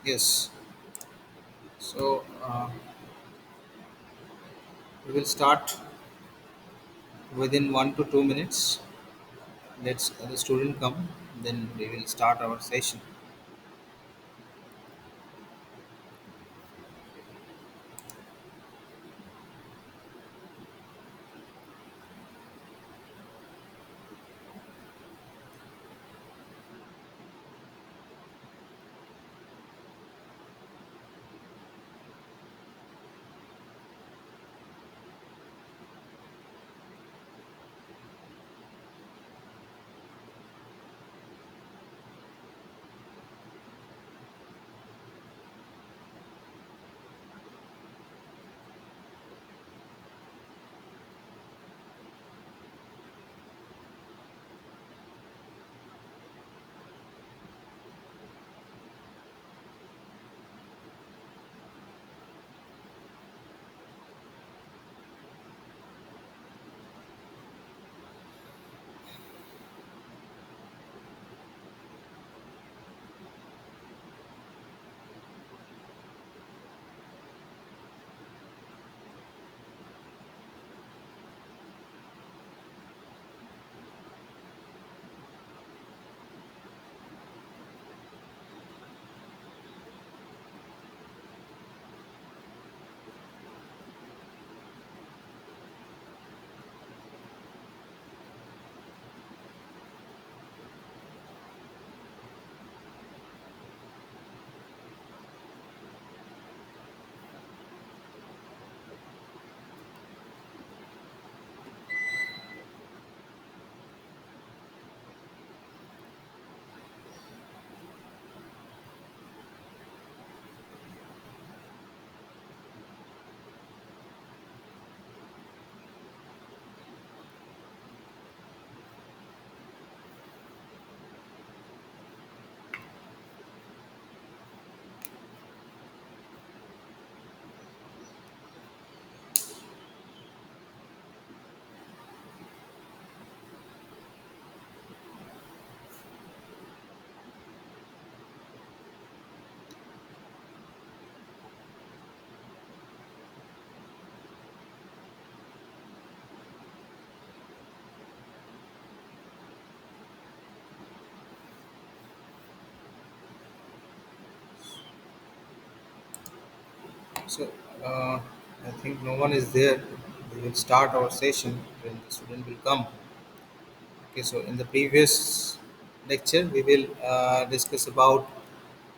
Yes. So we will start within 1 to 2 minutes. Let's the student come. Then we will start our session. So I think no one is there. We will start our session when the student will come. Okay. So in the previous lecture, we will discuss about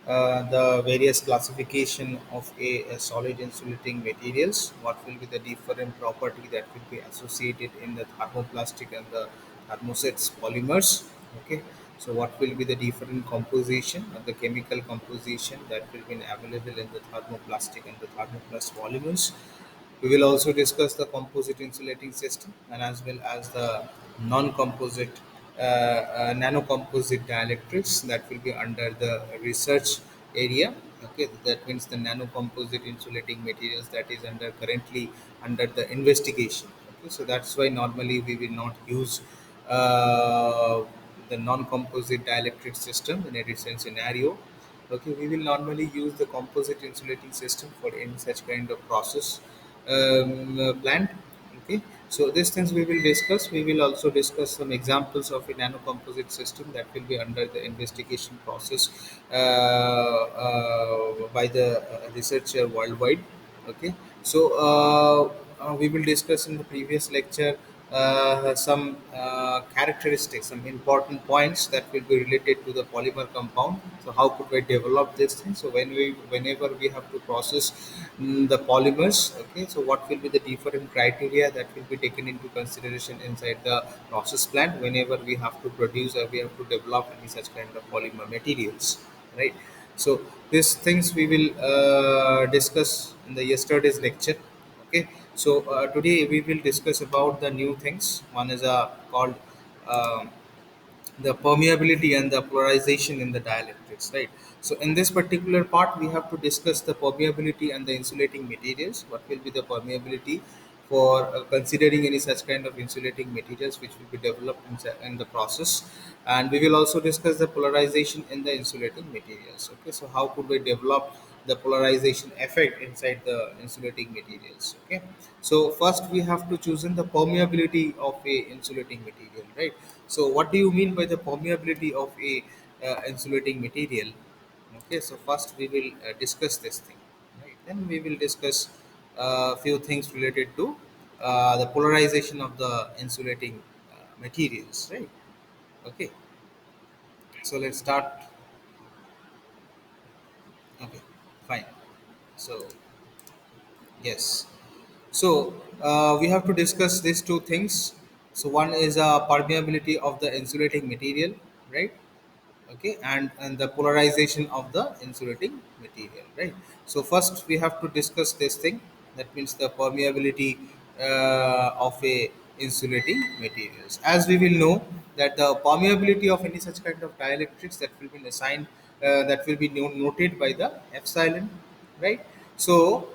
the various classification of a solid insulating materials. What will be the different property that will be associated in the thermoplastic and the thermosets polymers? Okay, so what will be the different composition of the chemical composition that will be available in the thermoplastic and the thermoplast polymers? We will also discuss the composite insulating system and as well as the non-composite nano-composite dielectrics that will be under the research area. Okay, that means the nano-composite insulating materials that is under currently under the investigation. Okay, so that's why normally we will not use uh, the non-composite dielectric system in a recent scenario. Okay, we will normally use the composite insulating system for any such kind of process plant. Okay, so these things we will discuss. We will also discuss some examples of a nano composite system that will be under the investigation process by the researcher worldwide. Okay, so we will discuss in the previous lecture some characteristics, some important points that will be related to the polymer compound. So how could we develop this thing? So whenever we have to process the polymers, okay, so what will be the different criteria that will be taken into consideration inside the process plant whenever we have to produce or we have to develop any such kind of polymer materials, right? So these things we will discuss in the yesterday's lecture. Okay, so today we will discuss about the new things. One is called um, the permeability and the polarization in the dielectrics, right? So in this particular part we have to discuss the permeability and the insulating materials. What will be the permeability for considering any such kind of insulating materials which will be developed in the process. And we will also discuss the polarization in the insulating materials. Okay, so how could we develop the polarization effect inside the insulating materials? Okay, so first we have to choose in the permeability of a insulating material, right? So what do you mean by the permeability of a insulating material? Okay, so first we will discuss this thing, right? Then we will discuss a few things related to the polarization of the insulating materials, right? Okay, so let's start. Okay, fine. So yes, so we have to discuss these two things. So one is permeability of the insulating material, right? Okay, and the polarization of the insulating material, right? So first we have to discuss this thing, that means the permeability of a insulating materials. As we will know that the permeability of any such kind of dielectrics, that will be assigned that will be noted by the epsilon, right? So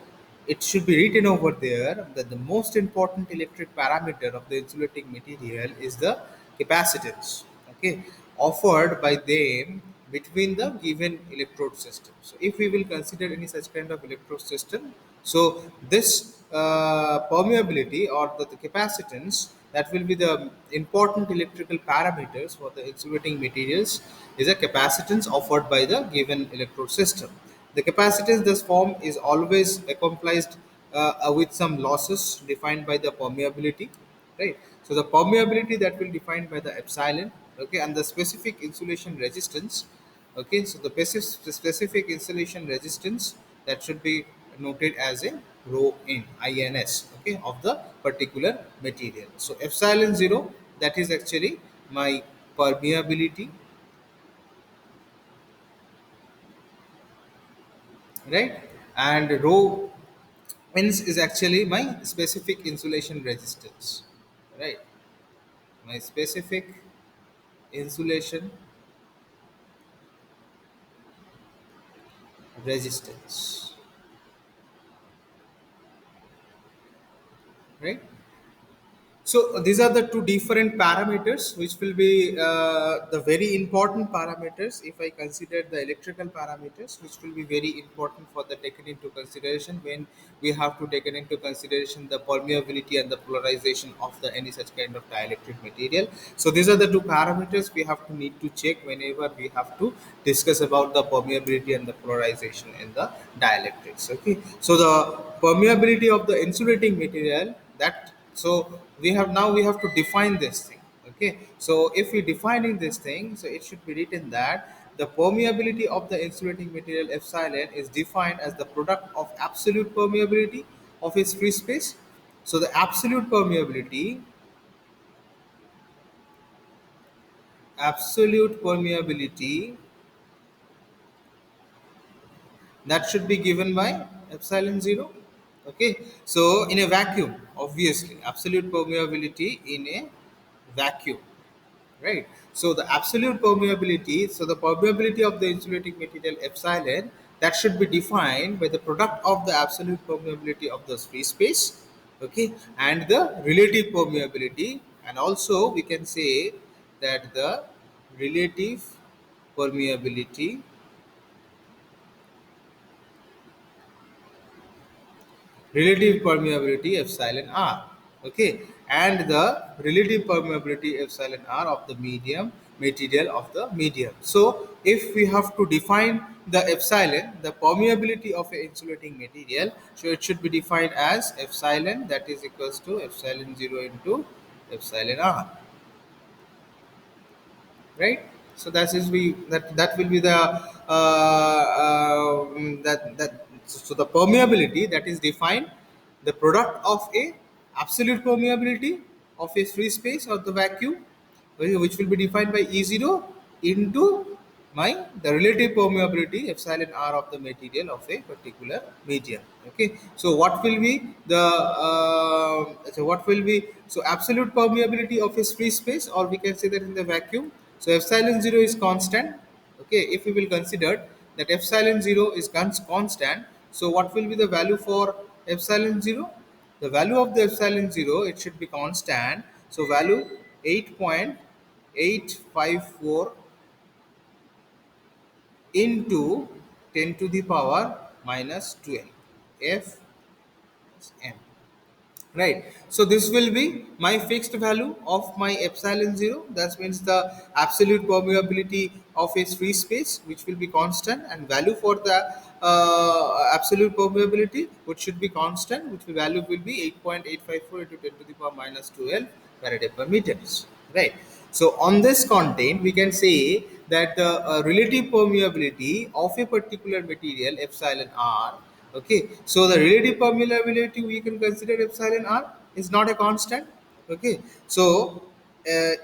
it should be written over there that the most important electric parameter of the insulating material is the capacitance, okay, offered by them between the given electrode system. So if we will consider any such kind of electrode system, so this permeability or the capacitance, that will be the important electrical parameters for the insulating materials, is a capacitance offered by the given electrode system. The capacitance thus form is always accompanied with some losses defined by the permeability, right? So the permeability that will defined by the epsilon, okay, and the specific insulation resistance, okay. So the specific insulation resistance, that should be noted as a rho in ins, okay, of the particular material. So epsilon 0, that is actually my permeability, right? And rho ins is actually my specific insulation resistance, right? My specific insulation resistance, right? So these are the two different parameters which will be the very important parameters. If I consider the electrical parameters, which will be very important for the taken into consideration when we have to taken into consideration the permeability and the polarization of the any such kind of dielectric material. So these are the two parameters we have to need to check whenever we have to discuss about the permeability and the polarization in the dielectrics. Okay, so the permeability of the insulating material, that, so we have to define this thing. Okay, so if we defining this thing, so it should be written that the permeability of the insulating material epsilon is defined as the product of absolute permeability of its free space. So the absolute permeability, that should be given by epsilon 0. Okay, so in a vacuum, obviously absolute permeability in a vacuum, right? So the absolute permeability, so the permeability of the insulating material epsilon, that should be defined by the product of the absolute permeability of the free space, okay, and the relative permeability. And also we can say that the relative permeability, epsilon r, okay, and the relative permeability epsilon r of the medium material of the medium. So if we have to define the epsilon, the permeability of an insulating material, so it should be defined as epsilon, that is equals to epsilon 0 into epsilon r, right? So that will be the so the permeability, that is defined the product of a absolute permeability of a free space or the vacuum, okay, which will be defined by E0 into my the relative permeability epsilon r of the material of a particular medium. Okay, so what will be the so absolute permeability of a free space, or we can say that in the vacuum, so epsilon 0 is constant. Okay, if we will consider that epsilon 0 is constant, so what will be the value for epsilon 0? the value of the epsilon 0, it should be constant. So value 8.854 into 10 to the power minus 12 f m. Right, so this will be my fixed value of my epsilon 0. That means the absolute permeability of a free space, which will be constant, and value for the absolute permeability, which should be constant, which value will be 8.854 into 10 to the power minus 12 Faraday per meters. Right, so on this content we can say that the relative permeability of a particular material epsilon r. Okay, so the relative permeability we can consider epsilon r is not a constant. Okay, so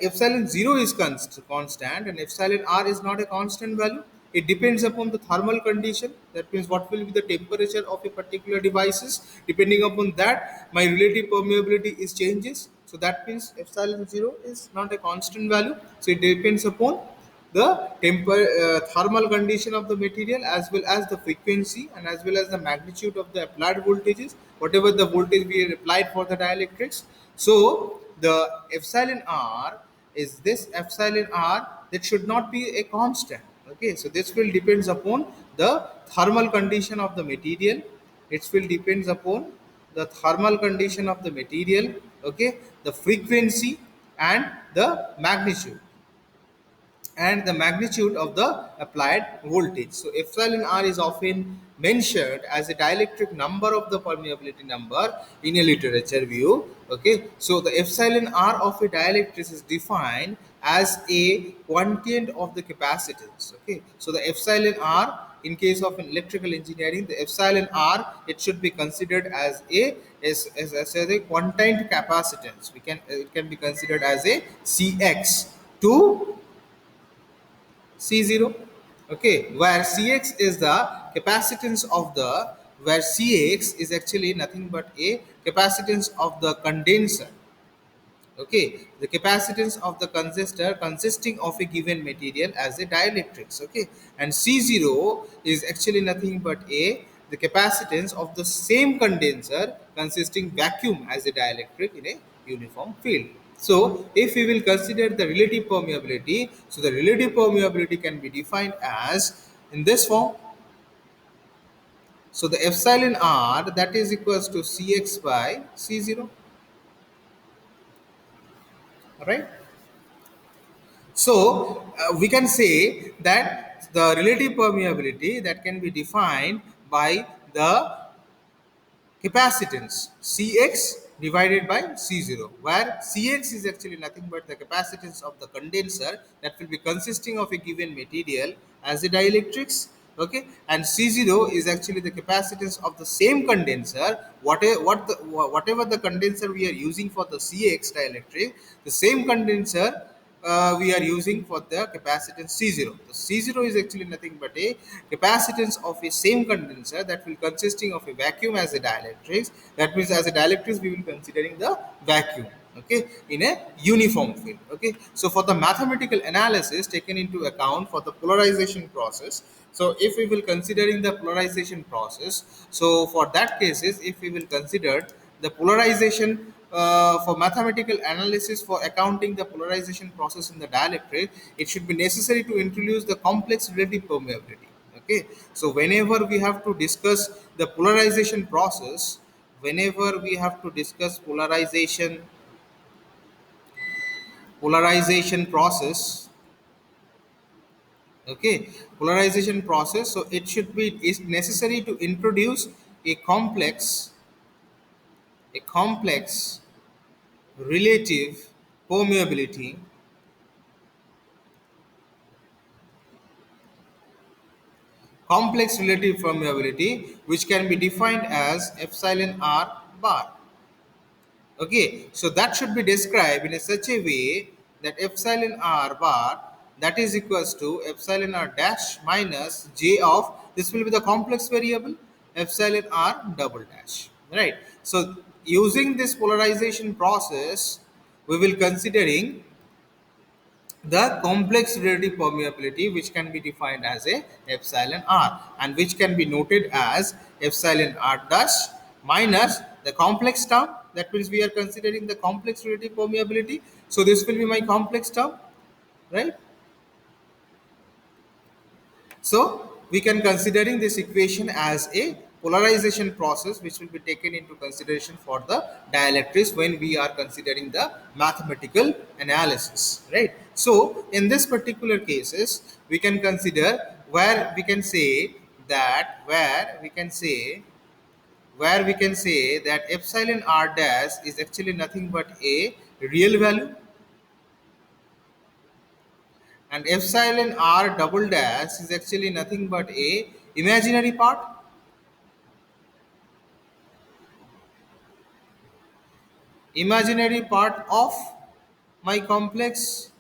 epsilon 0 is constant and epsilon r is not a constant value. It depends upon the thermal condition. That means what will be the temperature of a particular devices. Depending upon that, my relative permeability is changes. So that means epsilon 0 is not a constant value. So it depends upon the thermal condition of the material, as well as the frequency and as well as the magnitude of the applied voltages, whatever the voltage we applied for the dielectrics. So the epsilon r is this epsilon r that should not be a constant. Okay, so this will depends upon the thermal condition of the material. It will depends upon the thermal condition of the material. Okay, the frequency and the magnitude of the applied voltage. So epsilon r is often mentioned as a dielectric number of the permeability number in a literature view. Okay, so the epsilon r of a dielectric is defined as a quotient of the capacitance. Okay, so the epsilon r in case of an electrical engineering, the epsilon r, it should be considered as a quotient capacitance. It can be considered as a cx to C0. Okay, where Cx is the capacitance of the, where Cx is actually nothing but a capacitance of the condenser. Okay, the capacitance of the consistor consisting of a given material as a dielectrics. Okay, and C0 is actually nothing but a the capacitance of the same condenser consisting vacuum as a dielectric in a uniform field. So if we will consider the relative permeability, so the relative permeability can be defined as in this form. So the epsilon r, that is equals to Cx by C0. All right. So we can say that the relative permeability that can be defined by the capacitance Cx divided by C0, where Cx is actually nothing but the capacitance of the condenser that will be consisting of a given material as a dielectrics. Okay, and C0 is actually the capacitance of the same condenser, whatever the condenser we are using for the Cx dielectric, the same condenser we are using for the capacitance C0. The C0 is actually nothing but a capacitance of a same condenser that will consisting of a vacuum as a dielectrics. That means as a dielectrics we will considering the vacuum. Okay, in a uniform field. Okay, so for the mathematical analysis taken into account for the polarization process, so if we will considering the polarization process, so for that cases, if we will consider the polarization for mathematical analysis for accounting the polarization process in the dielectric, it should be necessary to introduce the complex relative permeability. Okay, so whenever we have to discuss the whenever we have to discuss polarization process. Okay, polarization process, so it should be is necessary to introduce a complex relative permeability, which can be defined as epsilon r bar. Okay, so that should be described in a such a way that epsilon r bar, that is equals to epsilon r dash minus j of, this will be the complex variable, epsilon r double dash. Right, so using this polarization process we will considering the complex relative permeability, which can be defined as a epsilon r and which can be noted as epsilon r dash minus the complex term, that means we are considering the complex relative permeability. So this will be my complex term, right? So we can considering this equation as a polarization process which will be taken into consideration for the dielectrics when we are considering the mathematical analysis, right? So in this particular cases we can consider where we can say that where we can say that epsilon r dash is actually nothing but a real value, and epsilon r double dash is actually nothing but a imaginary part, of my complex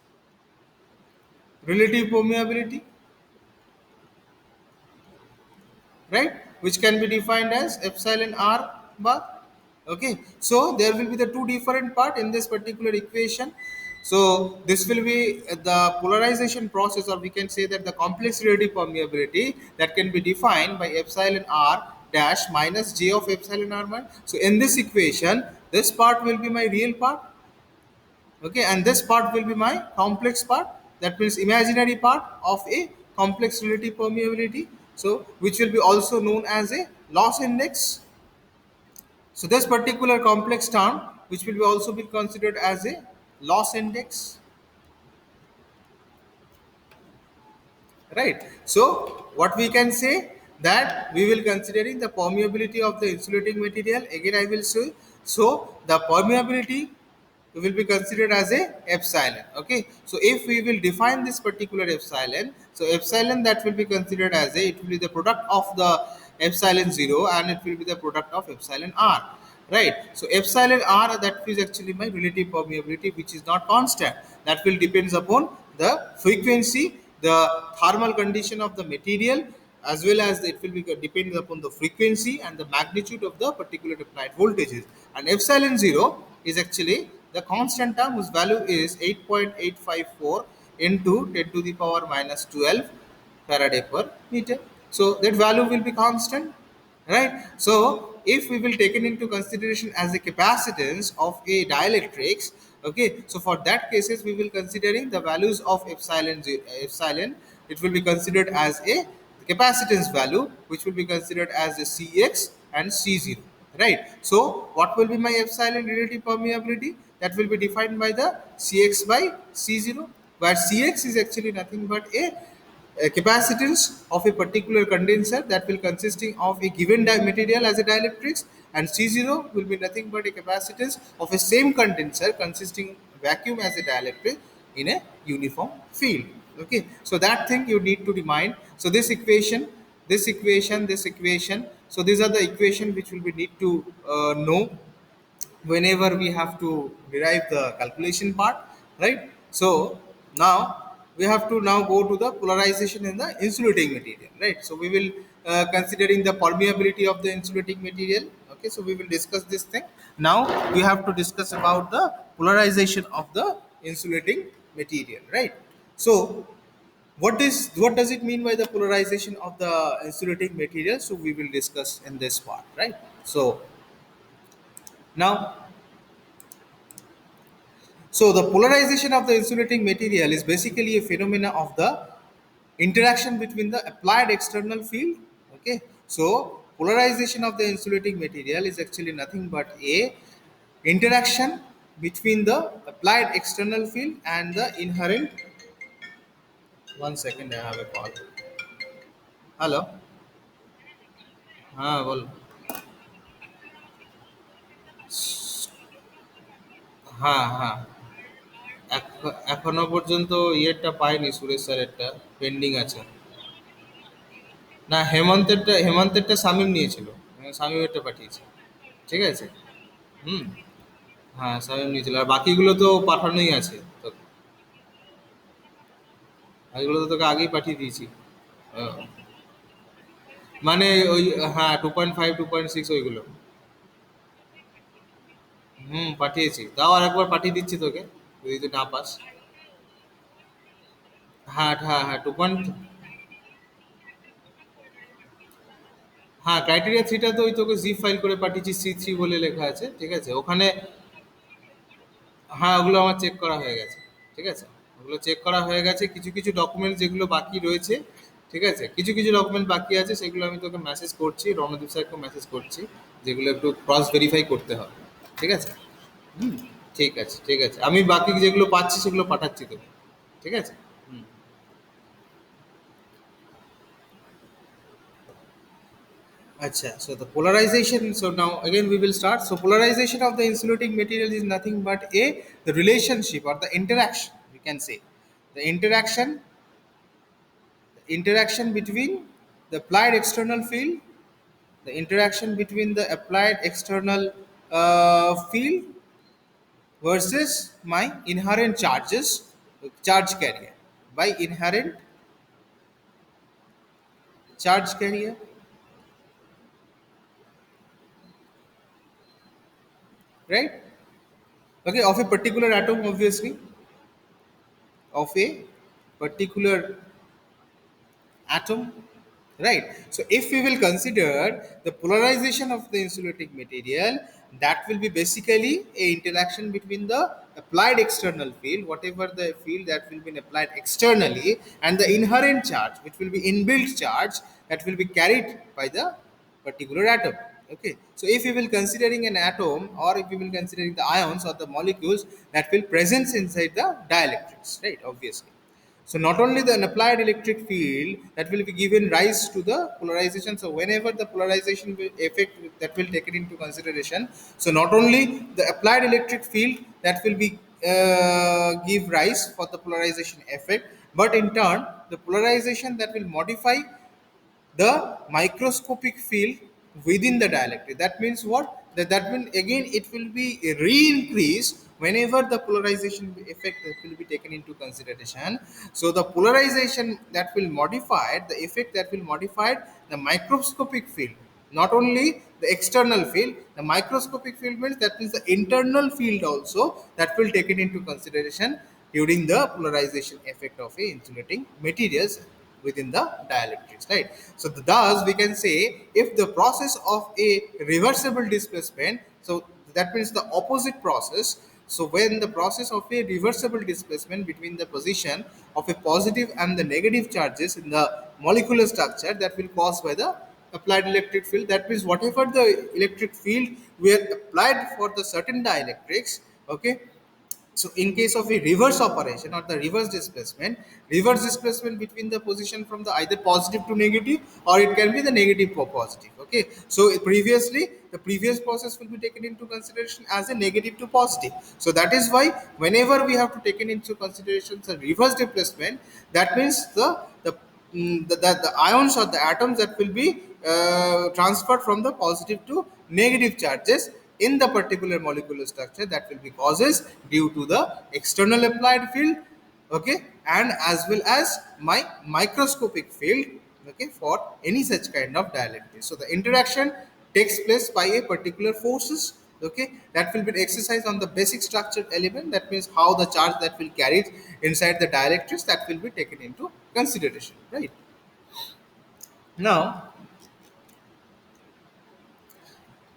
relative permeability, right, which can be defined as epsilon r bar. Okay, so there will be the two different part in this particular equation. So this will be the polarization process, or we can say that the complex relative permeability that can be defined by epsilon r dash minus j of epsilon r 1. So in this equation this part will be my real part, okay, and this part will be my complex part, that means imaginary part of a complex relative permeability, so which will be also known as a loss index. So this particular complex term which will be also be considered as a loss index, right? So what we can say that we will considering the permeability of the insulating material, again I will say. So the permeability will be considered as a epsilon, okay. So if we will define this particular epsilon, so epsilon that will be considered as a, it will be the product of the epsilon 0 and it will be the product of epsilon r, right? So epsilon r, that is actually my relative permeability which is not constant, that will depends upon the frequency, the thermal condition of the material, as well as it will be depending upon the frequency and the magnitude of the particular applied voltages. And epsilon 0 is actually the constant term whose value is 8.854 into 10 to the power minus 12 Faraday per meter. So that value will be constant, right? So if we will take it into consideration as a capacitance of a dielectrics, okay, so for that cases we will considering the values of epsilon, it will be considered as a capacitance value which will be considered as a cx and c0, right? So what will be my epsilon relative permeability, that will be defined by the cx by c0, where cx is actually nothing but a capacitance of a particular condenser that will consisting of a given material as a dielectrics, and C0 will be nothing but a capacitance of a same condenser consisting vacuum as a dielectric in a uniform field, okay. So that thing you need to remind. So this equation, so these are the equation which will be need to know whenever we have to derive the calculation part, right? So now we have to now go to the polarization in the insulating material, right? So we will considering the permeability of the insulating material, okay. So we will discuss this thing. Now we have to discuss about the polarization of the insulating material, right? So what does it mean by the polarization of the insulating material? So we will discuss in this part, right? So now, so the polarization of the insulating material is basically a phenomena of the interaction between the applied external field. Okay, so polarization of the insulating material is actually nothing but a interaction between the applied external field and the inherent. One second, I have a call. Hello. हाँ बोल. হ্যাঁ হ্যাঁ এখনো পর্যন্ত ইয়েরটা পাইনি, Suresh স্যারেরটা pending আছে। না, হেমন্তেরটা শামীম নিয়েছিল। শামীমেরটা পাঠিয়েছে। ঠিক আছে? হুম। হ্যাঁ, শামীম নিয়েছিল। আর বাকিগুলো তো পাঠানোই আছে তোকে। বাকিগুলো তো তোকে আগেই পাঠিয়ে দিয়েছি। আহ, মানে ওই, হ্যাঁ 2.5 2.6 ওইগুলো। হুম, পাঠিয়েছি। তাও আরেকবার পাঠিয়ে দিচ্ছি তোকে, যদি তুই না পাস। হ্যাঁ হ্যাঁ হ্যাঁ 2. হ্যাঁ, ক্রাইটেরিয়া থ্রিটা তো ওই তোকে জিপ ফাইল করে পাঠিয়েছি, C3 বলে লেখা আছে, ঠিক আছে ওখানে। হ্যাঁ, ওগুলো আমার চেক করা হয়ে গেছে, ঠিক আছে, ওগুলো চেক করা হয়ে গেছে। কিছু কিছু ডকুমেন্ট যেগুলো বাকি রয়েছে, ঠিক আছে, কিছু কিছু ডকুমেন্ট বাকি আছে, সেগুলো আমি তোকে মেসেজ করছি, রণদীপ স্যারকে মেসেজ করছি, যেগুলো একটু ক্রস ভেরিফাই করতে হবে, ঠিক আছে। হুম, ঠিক আছে, ঠিক আছে, আমি বাকি যেগুলো পাচ্ছি সেগুলো পাঠাচ্ছি তোকে, ঠিক আছে। হুম। Acha, so the polarization, so now again we will start. So polarization of the insulating material is nothing but the relationship or the interaction, we can say. The interaction between the applied external field, the interaction between the applied external field versus my inherent charges, charge carrier, by inherent charge carrier, right? Okay, of a particular atom, obviously, of a particular atom, right? So if we will consider the polarization of the insulating material, that will be basically a interaction between the applied external field, whatever the field that will be applied externally, and the inherent charge, which will be inbuilt charge, that will be carried by the particular atom. Okay, so if we will considering an atom, or if we will considering the ions or the molecules that will presence inside the dielectrics, right, obviously. So not only the applied electric field that will be given rise to the polarization. So whenever the polarization effect that will take it into consideration. So not only the applied electric field that will be give rise for the polarization effect, but in turn the polarization that will modify the microscopic field within the dielectric. That means what? That means again it will be re-increased whenever the polarization effect will be taken into consideration. So the polarization that will modify the effect that will modify the microscopic field. Not only the external field, the microscopic field means that means the internal field also that will take it into consideration during the polarization effect of a insulating materials within the dielectrics, right? So thus we can say if the process of a reversible displacement, so that means the opposite process. So when the process of a reversible displacement between the position of a positive and the negative charges in the molecular structure, that will caused by the applied electric field. That means whatever the electric field we are applied for the certain dielectrics, okay. So in case of a reverse operation or the reverse displacement between the position from the either positive to negative, or it can be the negative to positive. Okay. So previously the previous process will be taken into consideration as a negative to positive. So that is why whenever we have to take into consideration the reverse displacement, that means the ions or the atoms that will be transferred from the positive to negative charges in the particular molecular structure, that will be causes due to the external applied field, okay, and as well as my microscopic field, okay, for any such kind of dielectric. So the interaction takes place by a particular forces, okay, that will be exercised on the basic structured element. That means how the charge that will carry inside the dielectrics, that will be taken into consideration, right?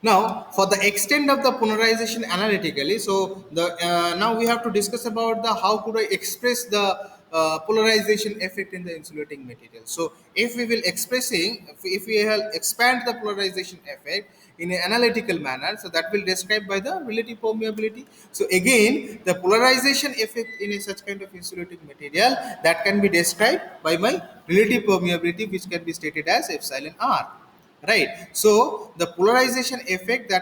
Now, for the extent of the polarization analytically, so the now we have to discuss about the how could I express the polarization effect in the insulating material. So, if we will expressing, if we will expand the polarization effect in an analytical manner, so that will describe by the relative permeability. So again, the polarization effect in a such kind of insulating material, that can be described by my relative permeability, which can be stated as epsilon r, right? So the polarization effect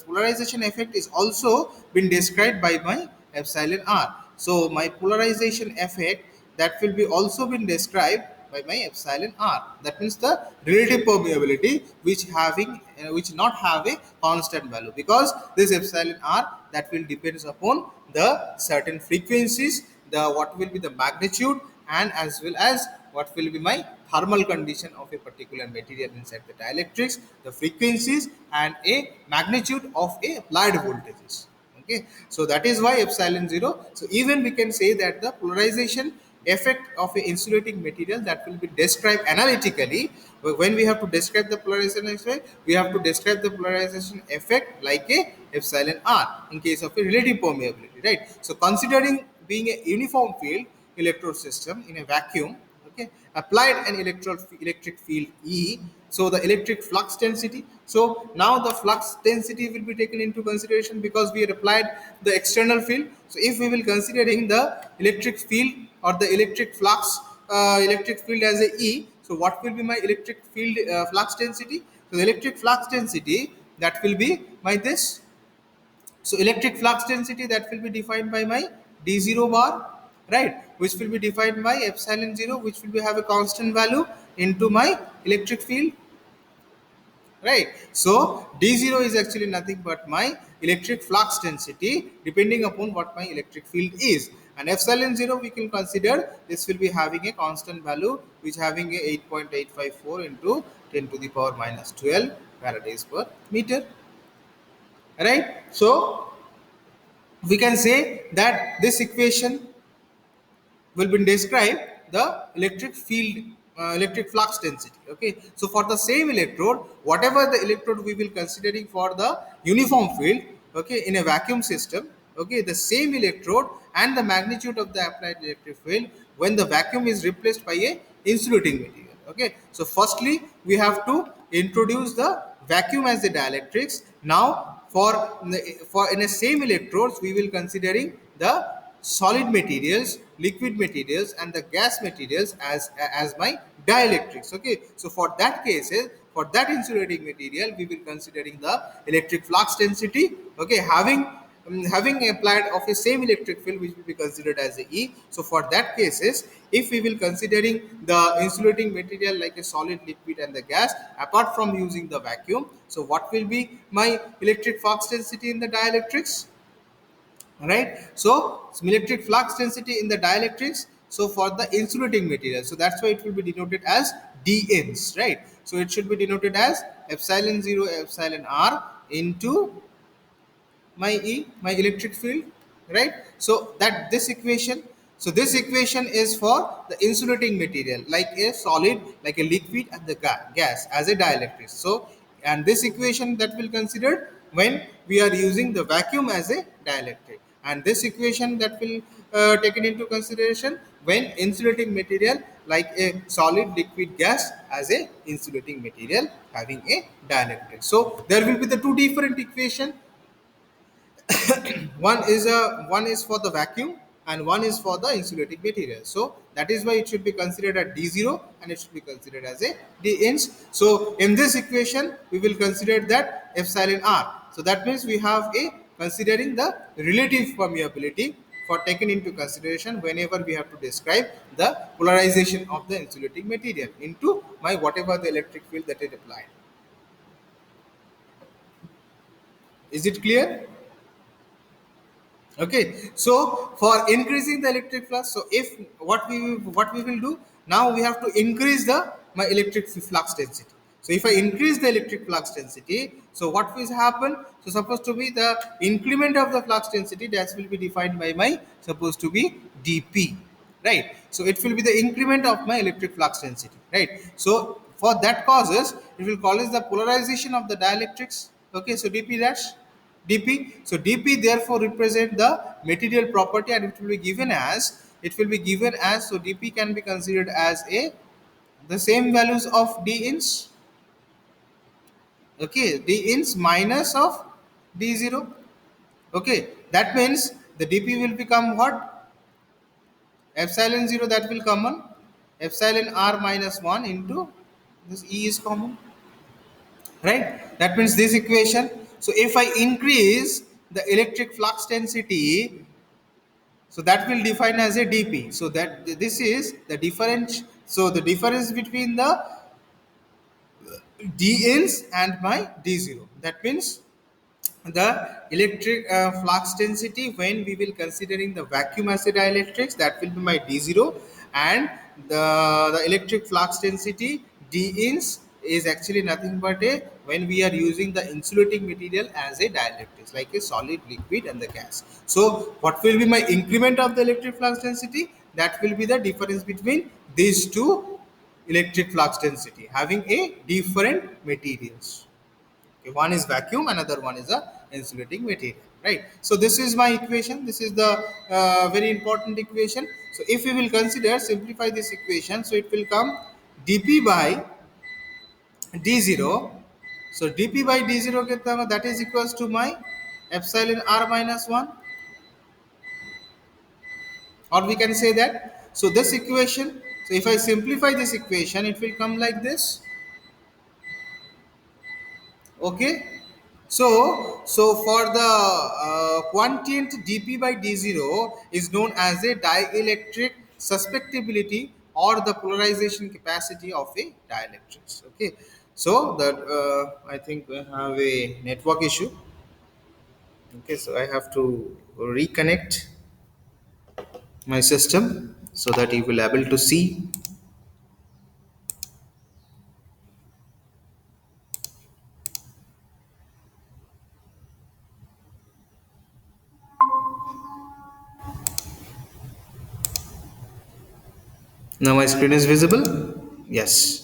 polarization effect is also been described by my epsilon r. So my polarization effect that will be also been described by my epsilon r. That means the relative permeability which not have a constant value, because this epsilon r that will depends upon the certain frequencies, the what will be the magnitude, and as well as what will be my thermal condition of a particular material inside the dielectrics, the frequencies, and a magnitude of a applied voltages. Okay, so that is why epsilon zero. So even we can say that the polarization effect of a insulating material that will be described analytically. When we have to describe the polarization effect, we have to describe the polarization effect like a epsilon r in case of a relative permeability, right? So considering being a uniform field electrode system in a vacuum, okay, applied an electric field E, so the electric flux density, so now the flux density will be taken into consideration because we had applied the external field. So if we will considering the electric field or the electric field as a E, so what will be my electric field flux density? So the electric flux density, that will be my this. So electric flux density, that will be defined by my d0 bar, right? Which will be defined by epsilon 0, which will be have a constant value into my electric field, right? So d0 is actually nothing but my electric flux density depending upon what my electric field is. And epsilon 0 we can consider this will be having a constant value which having a 8.854 into 10 to the power minus 12 Faradays per meter, right? So we can say that this equation will be describe the electric field, electric flux density. Okay, so for the same electrode, whatever the electrode we will considering for the uniform field, okay, in a vacuum system, okay, the same electrode and the magnitude of the applied electric field when the vacuum is replaced by a insulating material. Okay, so firstly we have to introduce the vacuum as the dielectrics. Now for in a same electrodes we will considering the solid materials, liquid materials, and the gas materials as my dielectrics. Okay, so for that cases, for that insulating material we will considering the electric flux density, okay, having applied of a same electric field which will be considered as a E. So for that cases, if we will considering the insulating material like a solid, liquid, and the gas apart from using the vacuum, so what will be my electric flux density in the dielectrics, right? So electric flux density in the dielectrics, so for the insulating material, so that's why it will be denoted as dns, right? So it should be denoted as epsilon 0 epsilon r into my E, my electric field, right? So that this equation, so this equation is for the insulating material like a solid, like a liquid, and the gas as a dielectric. So and this equation that will considered when we are using the vacuum as a dielectric, and this equation that will taken into consideration when insulating material like a solid, liquid, gas as a insulating material having a dielectric. So there will be the two different equation. One is for the vacuum and one is for the insulating material. So that is why it should be considered at d0 and it should be considered as a dins. So in this equation we will consider that epsilon r. So that means we have a considering the relative permeability for taken into consideration whenever we have to describe the polarization of the insulating material into my whatever the electric field that is applied. Is it clear? Okay, so for increasing the electric flux, so if what we will do now, we have to increase the my electric flux density. So if I increase the electric flux density, so what will happen? So supposed to be the increment of the flux density that will be defined by my supposed to be dp, right? So it will be the increment of my electric flux density, right? So for that causes it will cause the polarization of the dielectrics. Okay, so dp dash dp. So dp therefore represent the material property and it will be given as, so dp can be considered as a the same values of d ins, okay, d ins minus of d0. Okay, that means the dp will become what? Epsilon 0, that will come on epsilon r minus 1 into this e is common, right? That means this equation. So if I increase the electric flux density, so that will define as a dp. So that this is the difference, so the difference between the dns and my d0, that means the electric flux density when we will considering the vacuum as a dielectrics, that will be my d0, and the electric flux density d ins is actually nothing but a when we are using the insulating material as a dielectrics like a solid, liquid, and the gas. So what will be my increment of the electric flux density? that will be the difference between these two electric flux density having a different materials. Okay, one is vacuum, another one is a insulating material, right? So this is my equation. This is the very important equation. So if we will consider simplify this equation, so it will come dp by d0. So dp by d0 कितना होगा? That is equals to my epsilon r minus 1, or we can say that. So this equation, so if I simplify this equation, it will come like this. Okay. So for the quantient dp by d0 is known as a dielectric susceptibility or the polarization capacity of a dielectrics. Okay. So that I think we have a network issue. Okay, so I have to reconnect my system so that you will able to see. Now my screen is visible. Yes.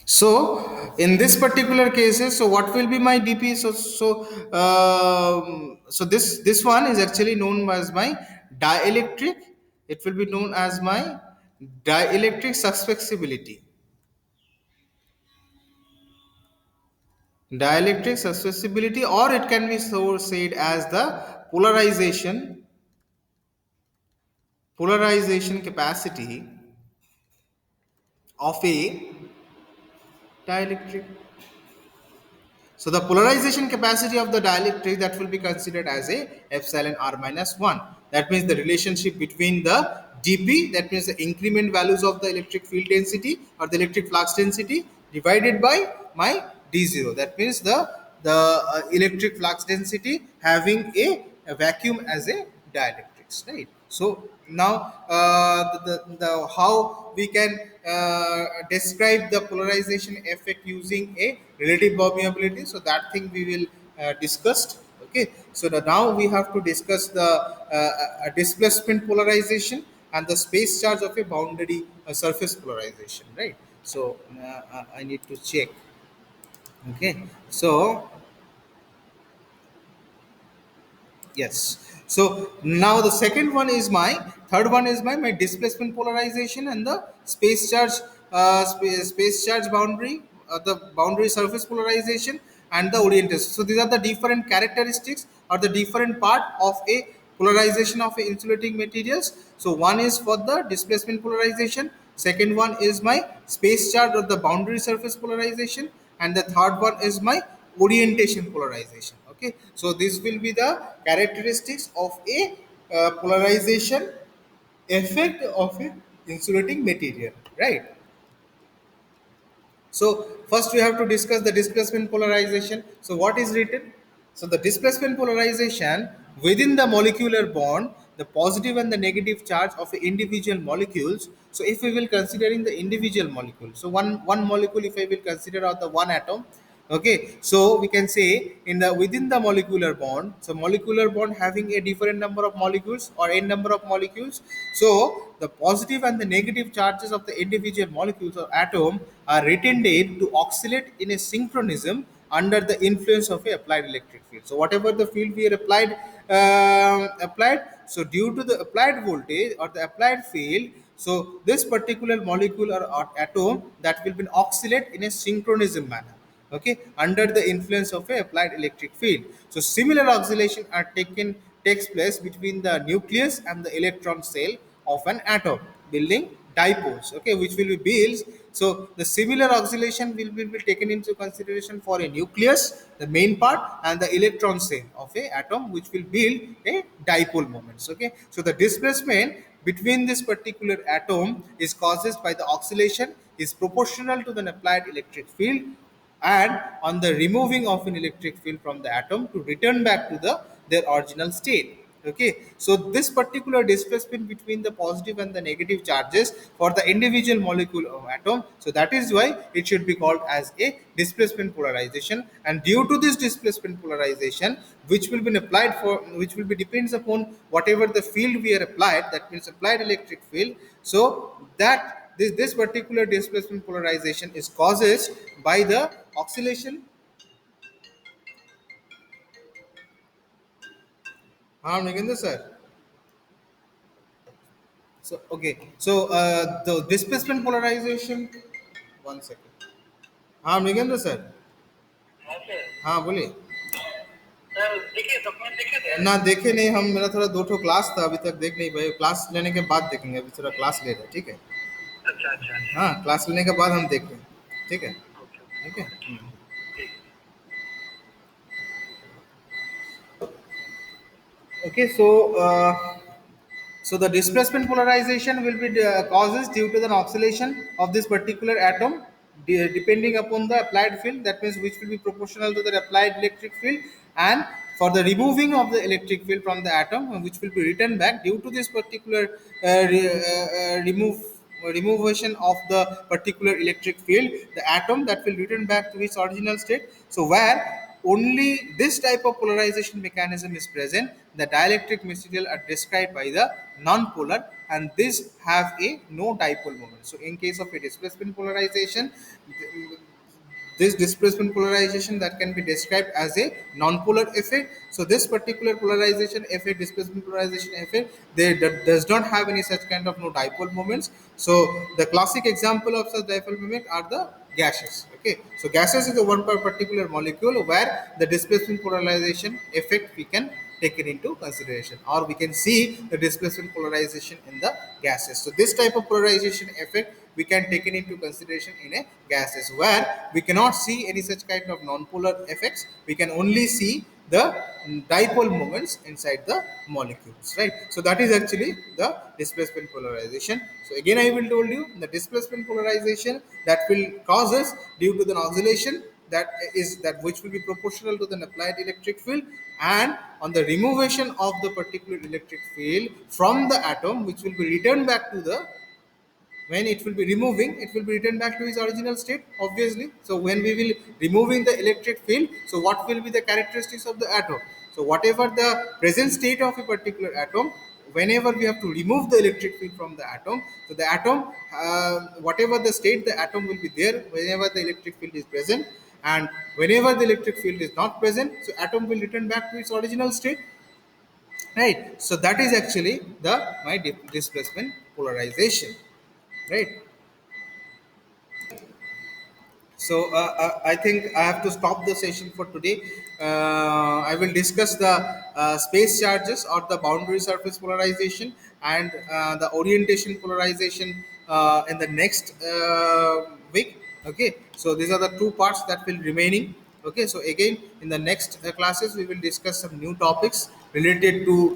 So in this particular cases, so what will be my dp? So this one is actually known as my dielectric. It will be known as my dielectric susceptibility. Dielectric susceptibility, or it can be so said as the polarization capacity of a dielectric. So the polarization capacity of the dielectric, that will be considered as a epsilon r minus 1. That means the relationship between the dp, that means the increment values of the electric field density or the electric flux density, divided by my d0. That means the electric flux density having a vacuum as a dielectrics, right? So now the how we can describe the polarization effect using a relative permeability, so that thing we will discussed. Okay, so now we have to discuss the displacement polarization and the space charge of a boundary surface polarization, right? So I need to check. Okay, so yes. So now the second one is my third one is my displacement polarization and the space charge space charge boundary, the boundary surface polarization and the orientation. So these are the different characteristics or the different part of a polarization of a insulating materials. So one is for the displacement polarization, second one is my space charge or the boundary surface polarization, and the third one is my orientation polarization. Okay, so this will be the characteristics of a polarization effect of a insulating material, right? So first we have to discuss the displacement polarization. So what is written? So the displacement polarization within the molecular bond, the positive and the negative charge of individual molecules. So if we will considering the individual molecule, so one molecule if I will consider of the one atom. Okay, so we can say in the within the molecular bond, so molecular bond having a different number of molecules or n number of molecules. So the positive and the negative charges of the individual molecules or atom are retended to oscillate in a synchronism under the influence of a applied electric field. So whatever the field we are applied, so due to the applied voltage or the applied field, so this particular molecule or atom that will be oscillate in a synchronism manner, okay, under the influence of a applied electric field. So similar oscillation are taken takes place between the nucleus and the electron cell of an atom building dipoles, okay, which will be built. So the similar oscillation will be taken into consideration for a nucleus, the main part, and the electron cell of a atom, which will build a dipole moments. Okay, so the displacement between this particular atom is caused by the oscillation is proportional to the applied electric field, and on the removing of an electric field from the atom to return back to the their original state. Okay, so this particular displacement between the positive and the negative charges for the individual molecule of atom, so that is why it should be called as a displacement polarization. And due to this displacement polarization, which will be applied for, which will be depends upon whatever the field we are applied, that means applied electric field. So that this particular displacement polarization is causes by the oscillation. Nagendra sir. So okay, so the displacement polarization. One second. हाँ Mrigendra sir. हाँ sir. हाँ बोलिए. Sir देखिए document देखे थे. ना देखे नहीं हम, मेरा थोड़ा दो ठो क्लास था, अभी तक देख नहीं पाए. क्लास लेने के बाद देखेंगे, अभी थोड़ा क्लास ले रहे हैं. ठीक है. अच्छा अच्छा अच्छा. हाँ, क्लास लेने के बाद हम देखें. ठीक है. ओके ठीक है. ओके ठीक. Okay, so so the displacement polarization will be causes due to the oscillation of this particular atom, depending upon the applied field, that means which will be proportional to the applied electric field. And for the removing of the electric field from the atom, which will be returned back due to this particular removal of the particular electric field, the atom that will return back to its original state. So where only this type of polarization mechanism is present, the dielectric material are described by the non-polar, and this have a no dipole moment. So in case of a displacement polarization, this displacement polarization that can be described as a non-polar effect. So this particular polarization effect, displacement polarization effect, does not have any such kind of no dipole moments. So the classic example of such dipole moment are the gases. Okay, so gases is the one particular molecule where the displacement polarization effect we can take it into consideration, or we can see the displacement polarization in the gases. So this type of polarization effect we can take it into consideration in a gases, where we cannot see any such kind of non-polar effects. We can only see the dipole moments inside the molecules, right? So that is actually the displacement polarization. So again I will told you the displacement polarization that will causes due to the oscillation, that is that which will be proportional to the applied electric field, and on the removation of the particular electric field from the atom, which will be returned back to the, when it will be removing, it will be returned back to its original state, obviously. So when we will removing the electric field, so what will be the characteristics of the atom? So whatever the present state of a particular atom, whenever we have to remove the electric field from the atom, so the atom, whatever the state the atom will be there whenever the electric field is present, and whenever the electric field is not present, so atom will return back to its original state, right? So that is actually the my displacement polarization, right? So I think I have to stop the session for today. I will discuss the space charges or the boundary surface polarization and the orientation polarization in the next week. Okay, so these are the two parts that will remaining. Okay, so again in the next classes we will discuss some new topics related to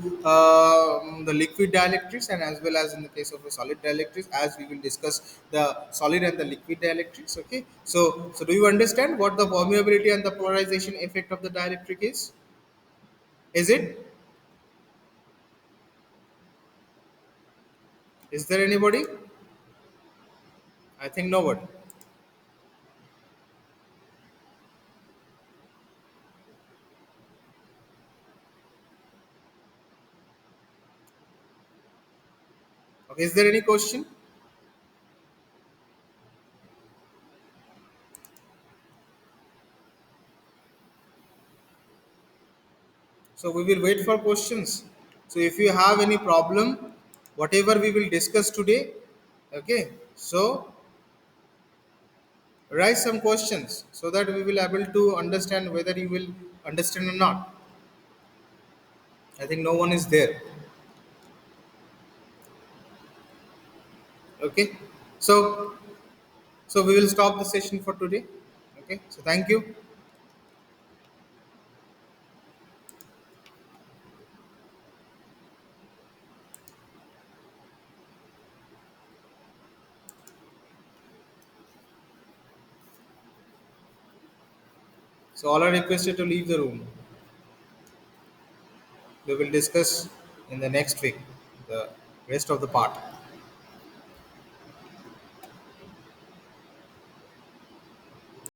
the liquid dielectrics, and as well as in the case of a solid dielectrics, as we will discuss the solid and the liquid dielectrics. Okay, so do you understand what the permeability and the polarization effect of the dielectric is it? Is there anybody? I think nobody. Okay, is there any question? So we will wait for questions. So if you have any problem, whatever we will discuss today, okay, so raise some questions so that we will able to understand whether you will understand or not. I think no one is there. Okay, so we will stop the session for today. Okay, so thank you. So all are requested to leave the room. we will discuss in the next week the rest of the part.